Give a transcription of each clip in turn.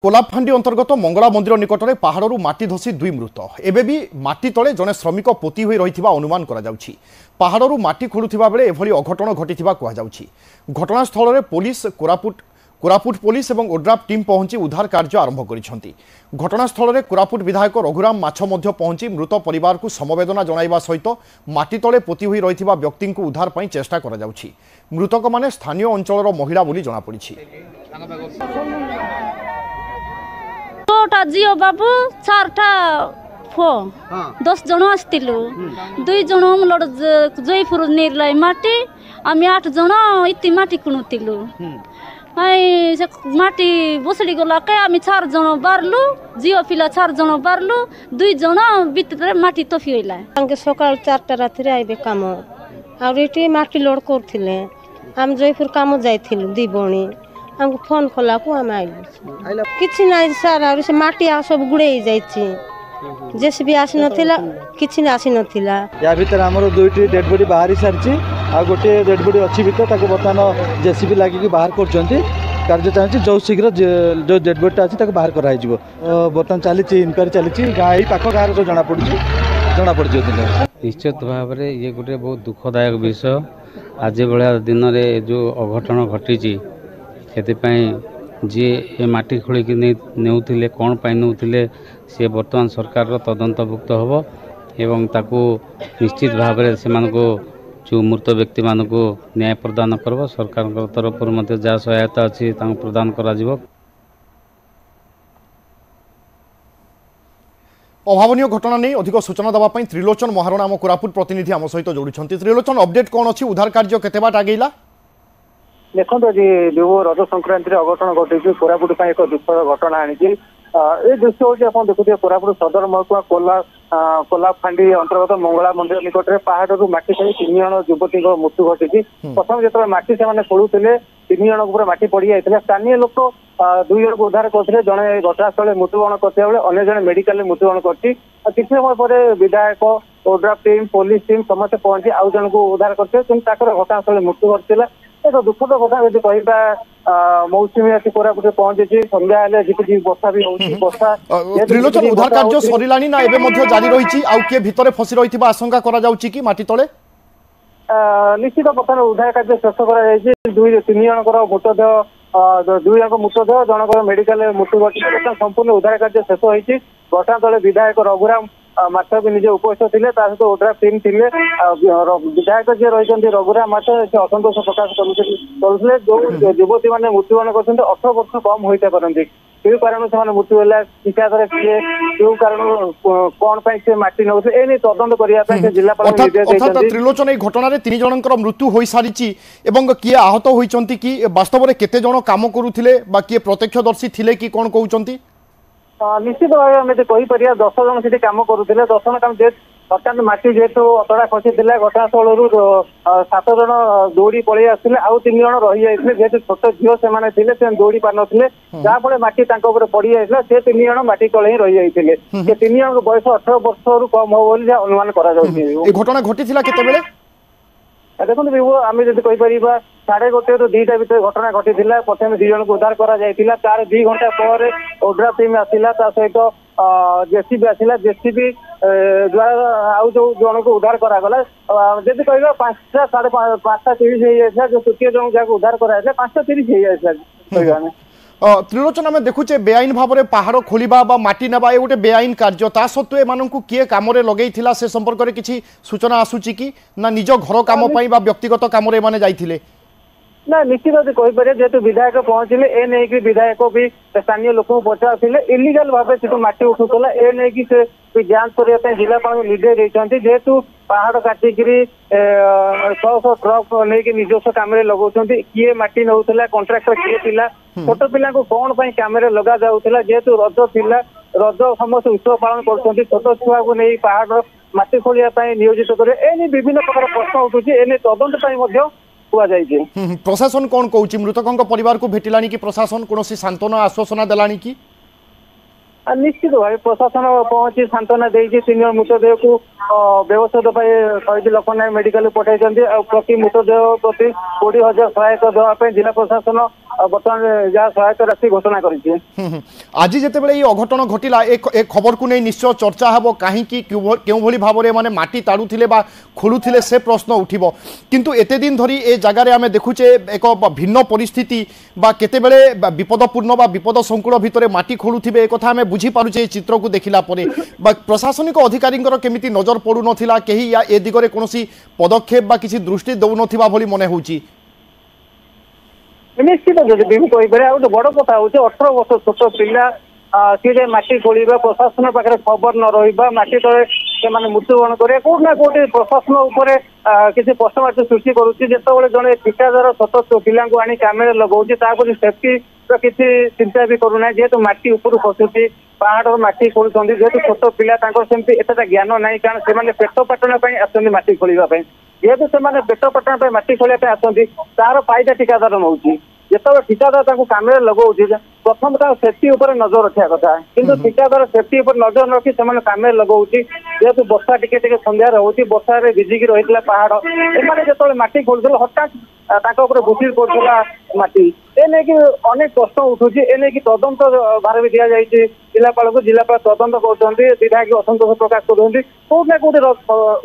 कोलाबफांडी अंतर्गत मंगला मंदिर निकट में पहाड़ू माटी धसी दुई मृत एबे भी माटी तले जड़े श्रमिक पोती होई रहिथिबा अनुमान करा जाउछि। पहाड़ू माटी खोलुथिबा बेले एभली अघटन घटिथिबा कुहा जाउछि। घटनास्थल में पुलिस कोरापुट पुलिस और ओड्राफ टीम पहुंची उद्धार कार्य आरंभ करिसेंति। घटनास्थल में कोरापुट विधायक रघुराम माछ मध्य पहुंची मृत परिवार को समवेदना जणाइबा सहित माटी तले पोती होई रहिथिबा व्यक्ति को उद्धार पई चेष्टा करा जाउछि। मृतक माने स्थानीय अंचलर महिला बोली जणा पड़िछि। जियो बाबू चारटा फो 10 जन आसतिलु 2 जन हमलोड जयपुर निर्लय माटी आम 8 जन इति माटी कुणुतिलु से माटी बसड़ी गला के आम 4 जन बारलु जियो पिला 4 जन बारलु 2 जन भितर माटी तफी होइला अंके सकाळ 4टा राति आइबे काम आ रेटी माटी लोड करथिले हम जयपुर काम जाइथिलु दी बणी हमको फोन कला को हम आइलु किछि नाही सर आ से माटी आ सब गुड़े जाइछि जेसीबी आसी नथिला किछि ना आसी नथिला या भीतर हमरो दुईटी डेड बॉडी बाहरी सारछि आ गोटे डेड बॉडी अछि भीतर ताको बर्तमान जेसीबी लागि कि बाहर करछन्ती कार्य चाहछि जो शीघ्र जो डेड बॉडी अछि ताको बाहर करा हिजबो बर्तमान चलीछि इनक्वायरी चलीछि गाई पाख गार जो जाना पड़छि निश्चित भाव रे ये गोटे बहुत दुखदायक विषय आज बेला दिन रे जो अघटन घटिछि जी ए माटी खोलिकी नेउथिले कौन पाई नेउथिले से वर्तमान सरकार तदंतभुक्त होबो एवं ताकू निश्चित भाव में से जो मृत व्यक्ति मान को न्याय प्रदान करबो सरकार तरफ जहाँ सहायता अच्छी प्रदान करा जिवो। अभावन घटना नहीं अधिक सूचना देवाई त्रिलोचन महाराणा आम कोरापुट प्रतिनिधि आम सहित जोड़ी। त्रिलोचन अपडेट कौन अच्छी उद्धार कार्य केते बाट आगेला देखो जो रज संक्रांति अघटन घटी कोरापुट एक दुखद घटना आनी ये दृश्य हूँ देखुए कोरापुट सदर महकुमा कोलाबफांडी अंतर्गत मंगला मंदिर निकट में पहाड़ माटी खाई 3 जन युवती मृत्यु घटी। प्रथम जो माटी से खोलुते 3 जन ऊपर माटी पड़ जाता स्थानीय लोक 2 जन को उद्धार करते जड़े घटनास्थल मृत्युवरण करते अन्य जन मेडिकल मृत्युवरण कर किसी समय पर विधायक ओड्राफ टीम पुलिस टीम समस्त पहुंची आउ जन को उद्धार करते घटनास्थल मृत्यु घटता एक दुखद कथा यदि कहवा मौसुमी आसी कोरापुट पहुंची संध्या हेले झिपझिपि वर्षा भी होउछि वर्षा त्रिलोचन उद्धार कार्य सरिलानी ना एबे मध्ये जारी रहिछि आउ के भितरे फसी रहिथिबा आशंका करा जाउछि कि माटी तळे निश्चित प्रकार उद्धार कार्य शेष करा जाइछि 2-3 जनकर मृतदेह 2 जन मृतदेह जनकर मेडिकल मृत्यु घटी संपूर्ण उद्धार कार्य शेष होइछि। घटनास्थल विधायक रघुराम माछ भी निजे उपस्थित थे सहित ओड्राफ टीम थे विधायक जी रही रघुराम माछ से असंतोष प्रकाश करुले जो युवती मैंने मृत्युवरण कर 18 वर्ष कम होता पारती क्यों कारण से मृत्यु है टीका किए क्यों कारण कौन से माटी नौ ए तदंत करने जिलापाल त्रिलोचन घटना 3 जनकर मृत्यु हो सारी किए आहत होती कि वास्तव में केते जन काम करुले किए प्रत्यक्षदर्शी थे कि कौन कहते निश्चित भाव आम कहीपर 10 जन से कम करुले 10 जन कम हठात माटी जेहेतु अतड़ा खसी घटनास्थल 7 जन दौड़ी पलि आसते आउ 3 जन रही जाते जेहेतु छोट झील से दौड़ी पार नथिले जहाँफल माटी पड़ जाता से 3 जन माटी तले ही रही जाते 3 जन बयस 18 वर्ष कम हो अनुमान घटना घटी देखो विभु आम जब कहीपर 1:30 ରୁ 2ଟା भितर घटना घटी प्रथम 2 जन को उद्धार करा तार 2 घंटा पर ओड्राफ टीम आसला सहित जेसीबी आसला जेसीबी द्वारा आउ जो जन को उद्धार करागला जब कह 5टा 5:30 हो जाता जो तृतीय जन जहाँ उद्धार कराया 5:30 हो जाता कह त्रिलोचन आम देखुचे बेआईन भाव में पहाड़ खोलिबा बा माटी नेबा गोटे बेआईन कार्य ता सत्वे एमानंकु किए काम लगई से संपर्क में किसी सूचना आसूची कि ना निज घर काम बा व्यक्तिगत काम जाइथिले ना निश्चित कहीपर जेहेतु विधायक पहुंचले ए नहीं कि विधायक भी स्थानीय लोक पचारे इलिगाल भाव से माटी उठूला ए नहीं कि से जांच करने जिलापाल निर्देश देते जेहेतु पहाड़ काटिक 100 ट्रक नहीं निजस्व कम लगाऊँ किए माटी नौला कंट्राक्टर किए पिला छोट पिला कौन कम लगा जाऊला जेहेतु रज पिला रज समस्त उत्सव पालन कर छोट छुआ को नहीं पहाड़ माटी खोलिया नियोजित करे विभिन्न प्रकार प्रश्न उठुची तदंत प्रशासन कौन कहूँ मृतकों परिवार को भेटिलानी कि प्रशासन कौन सांत्वना आश्वासना देलानी कि निश्चित भाव प्रशासन पहुंची सांत्वना देती 3 जन मृतदेह को व्यवस्था शहीद लोकनायक मेडिकल पठाई प्रति मृतदेह प्रति 20,000 सहायता देवाई जिला प्रशासन बर्तमान जहाँ सहायता राशि घोषणा करिछि। आज जितेबाला ये अघटन घटिला ए खबर को नहीं निश्चय चर्चा हे कहीं क्यों भली भाव में माने माटी ताड़ुथिले बा खोलुथिले से प्रश्न उठिबो किंतु एते दिन धरी ए जगार आम देखुचे एक भिन्न परिस्थिति बा केतेबेले विपदपूर्ण बा विपद संकुल भितर माटी खोलुथिबे एक कथा आम बुझी पारुचे चित्र को देखिला परे बा प्रशासनिक अधिकारी केमिति नजर पड़ू नथिला केही या ए दिगरे कोनोसी पदक्षेप बा किसी दृष्टि दउ नथिबा भली मने होउची। निश्चित गोटे बड़ कथा हूँ 18 वर्ष छोट पिला सी माटी खोलिबा प्रशासन पाखे खबर न रहा माटी तले से मृत्युवरण करे कोट ना कोटी प्रशासन उपर किसी प्रश्नवाची सृष्टि करुच्ची जिते जड़े ठिकादार छोट पिला आनी काम लगाऊँच सेफ्टी किसी चिंता भी करूना जेहेतु माटी ऊपर खसुची पहाड़ माटी खोलुं जेहेतु छोट पिला सेमती एतटा ज्ञान ना कारण से पेट पाटना आसती माटी खोलने जेहेतु से पेट पाटना माटी खोलिया आसती तार फायदा ठिकादार नौ जिते ठिकादार काम लगाऊँ प्रथम सेफ्टी उपर नजर रखा कथा किंतु ठिकादार सेफ्टी उपर नजर रखी से काम लगाऊँ जेहेतु वर्षा टिके सन्धार होती वर्षा भिजिकी रही पहाड़ एम जो माटी खोलुल हठात बुसी पड़ा माटी एने कि अनेक प्रश्न उठू एने कि तदंत भार भी दि जाए जिलापाल को जिलापाल तदंत कर विधायक असंतोष प्रकाश कर कौट ना कौटे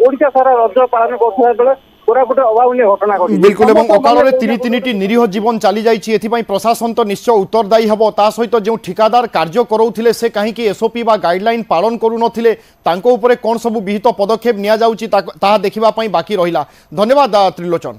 ओडिशा सारा रज पालन कर कोरापुट अभावनीय घटना घटी बिल्कुल अकाल तीन निरीह जीवन चली जाइए प्रशासन तो निश्चय उत्तरदायी हम ता सहित जो ठिकादार कार्य करोउथिले से कहीं एसओपी बा गाइडलाइन पालन करू नथिले तांको उपरे कौन सब विहित पदक्षेप निया जाउची ता देखिबा पई बाकी रहिला। धन्यवाद त्रिलोचन।